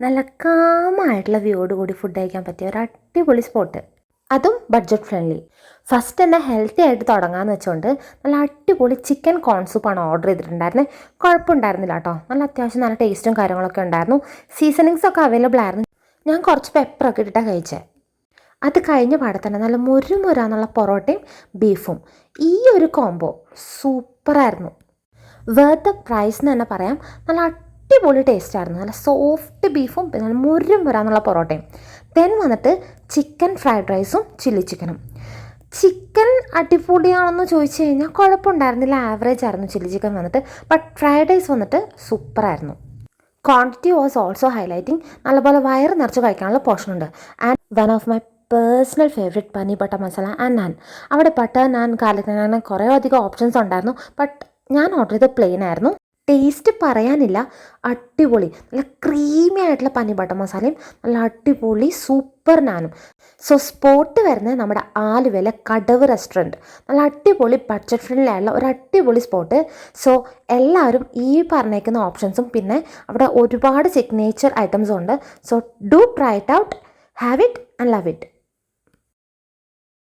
നല്ല കാമായിട്ടുള്ള വ്യൂയോട് കൂടി ഫുഡ് കഴിക്കാൻ പറ്റിയ ഒരു അടിപൊളി സ്പോട്ട്, അതും ബഡ്ജറ്റ് ഫ്രണ്ട്ലി. ഫസ്റ്റ് തന്നെ ഹെൽത്തി ആയിട്ട് തുടങ്ങാമെന്ന് വെച്ചുകൊണ്ട് നല്ല അടിപൊളി ചിക്കൻ കോൺ സൂപ്പാണ് ഓർഡർ ചെയ്തിട്ടുണ്ടായിരുന്നത്. കുഴപ്പമുണ്ടായിരുന്നില്ല കേട്ടോ, നല്ല അത്യാവശ്യം നല്ല ടേസ്റ്റും കാര്യങ്ങളൊക്കെ ഉണ്ടായിരുന്നു. സീസണിങ്സ് ഒക്കെ അവൈലബിൾ ആയിരുന്നു. ഞാൻ കുറച്ച് പെപ്പറൊക്കെ ഇട്ടിട്ടാണ് കഴിച്ചത്. അത് കഴിഞ്ഞ പാടെ തന്നെ നല്ല മുരുമുരാന്നുള്ള പൊറോട്ടയും ബീഫും, ഈ ഒരു കോംബോ സൂപ്പറായിരുന്നു. വേർത്ത് ദ പ്രൈസ് എന്ന് തന്നെ പറയാം. നല്ല അടിപൊളി ടേസ്റ്റായിരുന്നു. നല്ല സോഫ്റ്റ് ബീഫും പിന്നെ നല്ല മുരുമുരാന്നുള്ള പൊറോട്ടയും. ദെൻ വന്നിട്ട് ചിക്കൻ ഫ്രൈഡ് റൈസും ചില്ലി ചിക്കനും. ചിക്കൻ അടിപൊളിയാണെന്ന് ചോദിച്ചു കഴിഞ്ഞാൽ കുഴപ്പമുണ്ടായിരുന്നില്ല, ആവറേജ് ആയിരുന്നു ചില്ലി ചിക്കൻ വന്നിട്ട്. ബട്ട് ഫ്രൈഡ് റൈസ് വന്നിട്ട് സൂപ്പറായിരുന്നു. Quantity was also highlighting. നല്ലപോലെ വയറ് നിറച്ച് കഴിക്കാനുള്ള പോർഷൻ ഉണ്ട്. And one of my personal favourite paneer butter masala and naan. അവിടെ ബട്ടർ നാൻ, ഗാർലിക് നാൻ, കുറേ അധികം ഓപ്ഷൻസ് ഉണ്ടായിരുന്നു. ബട്ട് ഞാൻ ഓർഡർ ചെയ്ത പ്ലെയിൻ ആയിരുന്നു. ടേസ്റ്റ് പറയാനില്ല, അടിപൊളി. നല്ല ക്രീമി ആയിട്ടുള്ള പനീർ ബട്ടർ മസാലയും നല്ല അടിപൊളി സൂപ്പർ നാനും. സോ സ്പോട്ട് വരുന്നത് നമ്മുടെ ആലുവയിലെ കടവ് റെസ്റ്റോറൻറ്റ്. നല്ല അടിപൊളി ബഡ്ജറ്റ് ഫ്രണ്ട്ലി ആയിട്ടുള്ള ഒരു അടിപൊളി സ്പോട്ട്. സോ എല്ലാവരും ഈ പറഞ്ഞേക്കുന്ന ഓപ്ഷൻസും പിന്നെ അവിടെ ഒരുപാട് സിഗ്നേച്ചർ ഐറ്റംസും ഉണ്ട്. So do try it out, have it and love it.